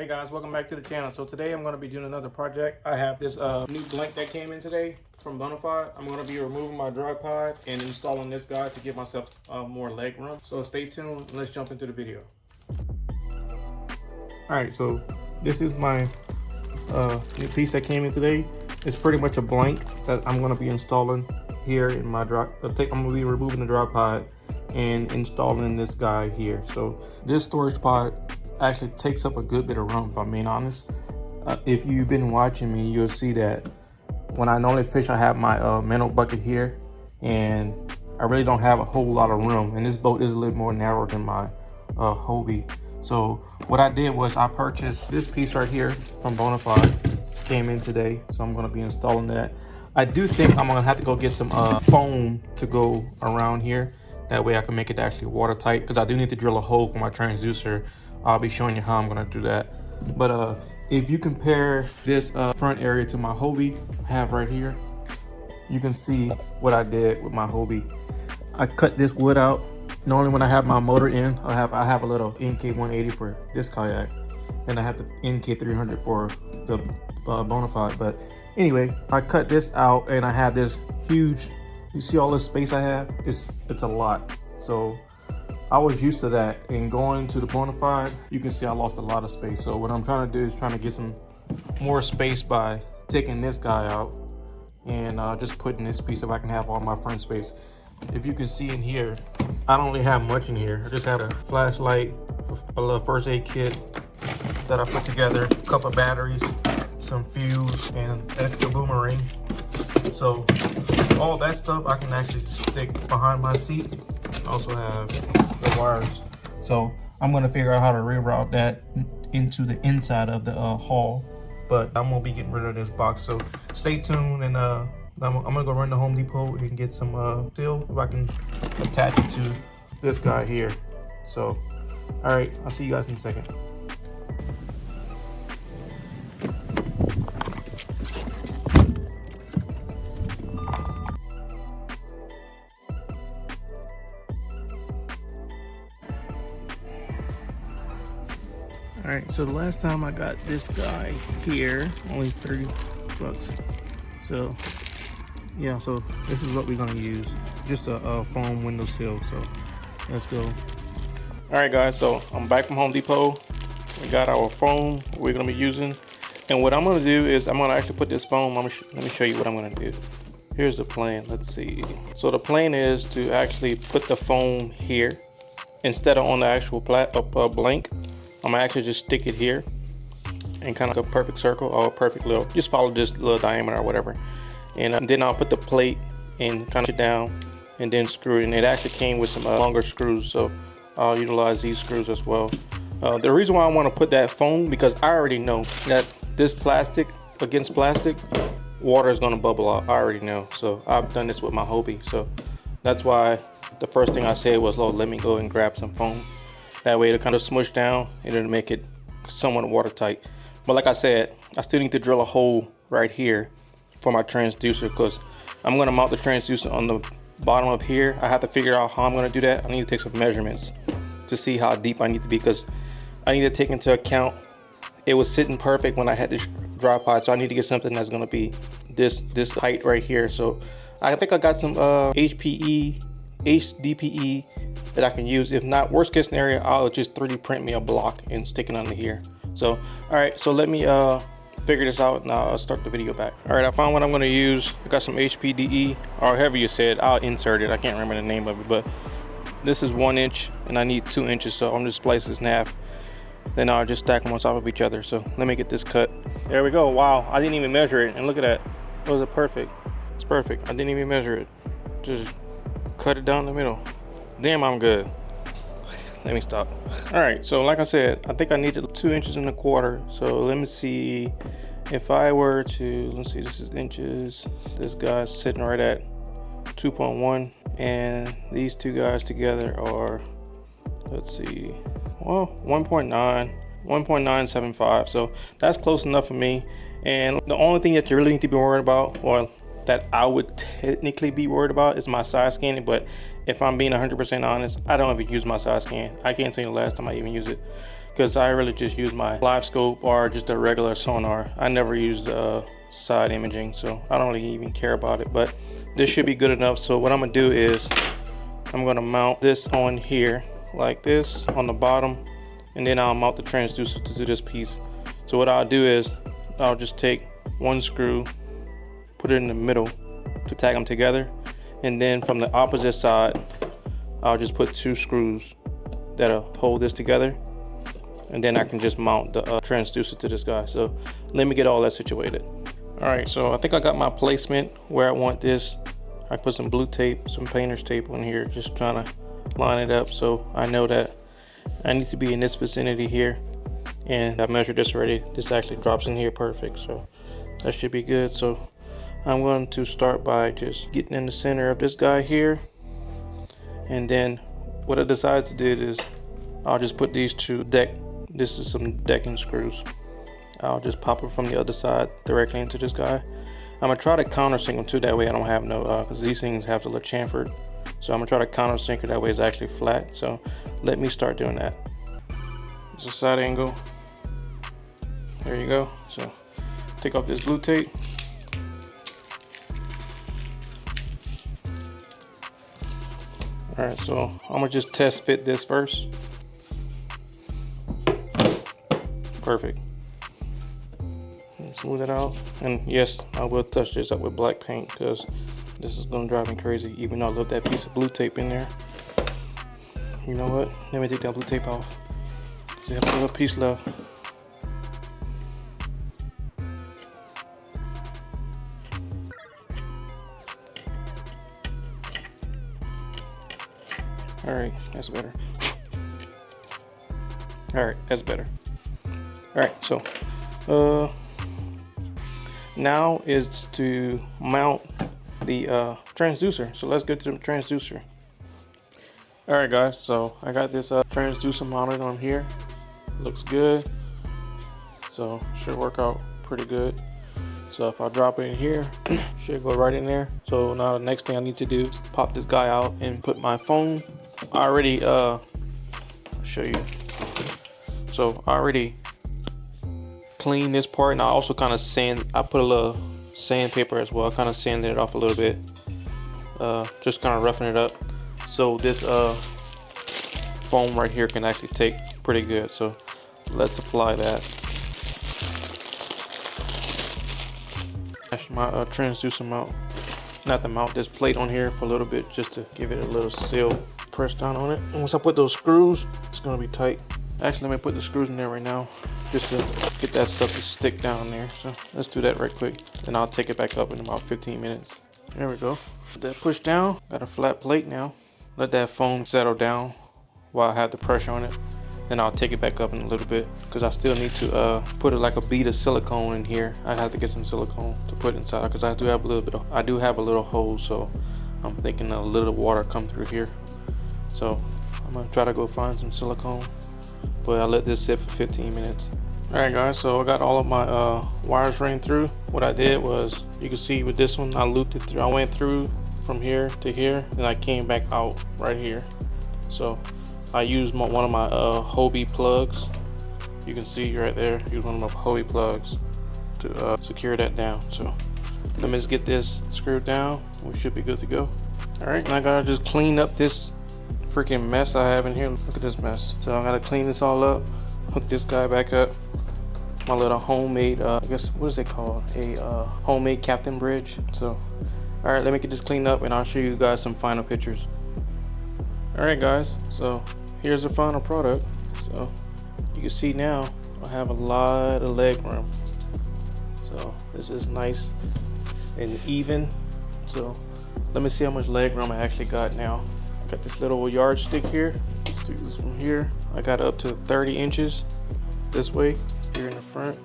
Hey guys, welcome back to the channel. So today I'm going to be doing another project. I have this new blank that came in today from Bonafide. I'm going to be removing my dry pod and installing this guy to give myself more leg room. So stay tuned and let's jump into the video. Alright, so this is my new piece that came in today. It's pretty much a blank that I'm going to be installing here in my dry. I'm going to be removing the dry pod and installing this guy here. So this storage pod actually takes up a good bit of room, if I'm being honest. If you've been watching me, you'll see that when I normally fish, I have my minnow bucket here, and I really don't have a whole lot of room, and this boat is a little more narrow than my Hobie. So what I did was I purchased this piece right here from Bonafide. Came in today, so I'm going to be installing that. I do think I'm going to have to go get some foam to go around here. That way I can make it actually watertight, because I do need to drill a hole for my transducer. I'll be showing you how I'm going to do that. But if you compare this front area to my Hobie I have right here, you can see what I did with my Hobie. I cut this wood out. Normally when I have my motor in, I have a little NK180 for this kayak, and I have the NK300 for the Bonafide. But anyway, I cut this out, and I have this huge, you see all this space I have? It's a lot. So I was used to that, and going to the Bonafide, you can see I lost a lot of space. So what I'm trying to do is trying to get some more space by taking this guy out and just putting this piece so I can have all my front space. If you can see in here, I don't really have much in here. I just have a flashlight, a little first aid kit that I put together, a couple of batteries, some fuse, and extra boomerang. So all that stuff I can actually stick behind my seat. I also have the wires. So I'm going to figure out how to reroute that into the inside of the hull. But I'm going to be getting rid of this box. So stay tuned, and I'm going to go run to Home Depot and get some steel if I can attach it to this guy here. So, all right, I'll see you guys in a second. All right, so the last time I got this guy here, only 30 bucks. So yeah, so this is what we're gonna use, just a foam windowsill. So let's go. All right guys, so I'm back from Home Depot. We got our foam we're gonna be using, and what I'm gonna do is I'm gonna actually put this foam, let me show you what I'm gonna do. Here's the plan. Let's see. So the plan is to actually put the foam here instead of on the actual blank. I'm gonna actually just stick it here and kind of a perfect circle, or a perfect little, just follow this little diameter or whatever. And then I'll put the plate and kind of it down and then screw it. And it actually came with some longer screws, so I'll utilize these screws as well. The reason why I want to put that foam, because I already know that this plastic against plastic, water is gonna bubble out. I already know. So I've done this with my Hobie. So that's why the first thing I said was, "Lord, let me go and grab some foam." That way it'll kind of smush down and it'll make it somewhat watertight. But like I said, I still need to drill a hole right here for my transducer, because I'm gonna mount the transducer on the bottom of here. I have to figure out how I'm gonna do that. I need to take some measurements to see how deep I need to be, because I need to take into account it was sitting perfect when I had this dry pod. So I need to get something that's gonna be this height right here. So I think I got some HDPE that I can use. If not, worst case scenario, I'll just 3D print me a block and stick it under here. So all right, so let me figure this out, and I'll start the video back. All right, I found what I'm going to use. I got some HDPE, or however you said. I'll insert it. I can't remember the name of it, but this is 1 inch and I need 2 inches, so I'm just splice this in half, then I'll just stack them on top of each other. So let me get this cut. There we go. Wow, I didn't even measure it, and look at that. Was it perfect? It's perfect. I didn't even measure it, just cut it down the middle. Damn, I'm good. Let me stop. All right, so like I said, I think I needed 2 inches and a quarter. So let me see if I were to, let's see, this is inches. This guy's sitting right at 2.1, and these two guys together are, let's see, well, 1.975. So that's close enough for me. And the only thing that you really need to be worried about, well, that I would technically be worried about, is my side scanning. But if I'm being 100% honest, I don't even use my side scan. I can't tell you the last time I even use it, because I really just use my live scope or just a regular sonar. I never use side imaging, so I don't really even care about it, but this should be good enough. So what I'm gonna do is I'm gonna mount this on here like this on the bottom, and then I'll mount the transducer to this piece. So what I'll do is I'll just take one screw, put it in the middle to tag them together, and then from the opposite side I'll just put 2 screws that'll hold this together, and then I can just mount the transducer to this guy. So let me get all that situated. All right, so I think I got my placement where I want this. I put some blue tape, some painter's tape on here, just trying to line it up so I know that I need to be in this vicinity here. And I measured this already. This actually drops in here perfect, so that should be good. So I'm going to start by just getting in the center of this guy here, and then what I decided to do is I'll just put these 2 this is some decking screws. I'll just pop it from the other side directly into this guy. I'm gonna try to countersink them too, that way I don't have no, because these things have a little chamfered. So I'm gonna try to countersink it, that way it's actually flat. So let me start doing that. It's a side angle. There you go. So take off this blue tape. All right, so I'm gonna just test fit this first. Perfect. Smooth it out, and yes, I will touch this up with black paint because this is gonna drive me crazy, even though I love that piece of blue tape in there. You know what, let me take that blue tape off. They have a little piece left. All right, that's better. All right, that's better. All right, so now is to mount the transducer. So let's get to the transducer. All right, guys, so I got this transducer mounted on here. Looks good, so should work out pretty good. So if I drop it in here, should go right in there. So now the next thing I need to do is pop this guy out and put my phone. I already show you. So I already clean this part, and I also kind of I put a little sandpaper as well, kind of sanded it off a little bit, just kind of roughing it up so this foam right here can actually take pretty good. So let's apply that. My transducer mount, not the mount, this plate on here for a little bit, just to give it a little seal, press down on it. And once I put those screws, it's gonna be tight. Actually, let me put the screws in there right now, just to get that stuff to stick down there. So let's do that right quick. Then I'll take it back up in about 15 minutes. There we go. Let that push down. Got a flat plate now. Let that foam settle down while I have the pressure on it. Then I'll take it back up in a little bit, because I still need to put like a bead of silicone in here. I have to get some silicone to put inside, because I do have a little hole, so I'm thinking a little water come through here. So I'm gonna try to go find some silicone, but I let this sit for 15 minutes. All right, guys, so I got all of my wires ran through. What I did was, you can see with this one, I looped it through. I went through from here to here, and I came back out right here. So I used one of my Hobie plugs. You can see right there, use one of my Hobie plugs to secure that down. So let me just get this screwed down. We should be good to go. All right, now I gotta just clean up this freaking mess I have in here. Look at this mess. So I gotta clean this all up, hook this guy back up. My little homemade, I guess, what is it called? A homemade captain bridge. So, all right, let me get this cleaned up and I'll show you guys some final pictures. All right, guys, so here's the final product. So you can see now I have a lot of leg room. So this is nice and even. So let me see how much leg room I actually got now. Got this little yardstick here. Stick this from here. I got up to 30 inches this way here in the front.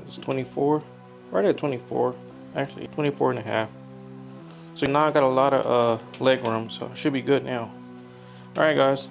It's 24, right at 24, actually 24 and a half. So now I got a lot of leg room, so it should be good now. All right, guys,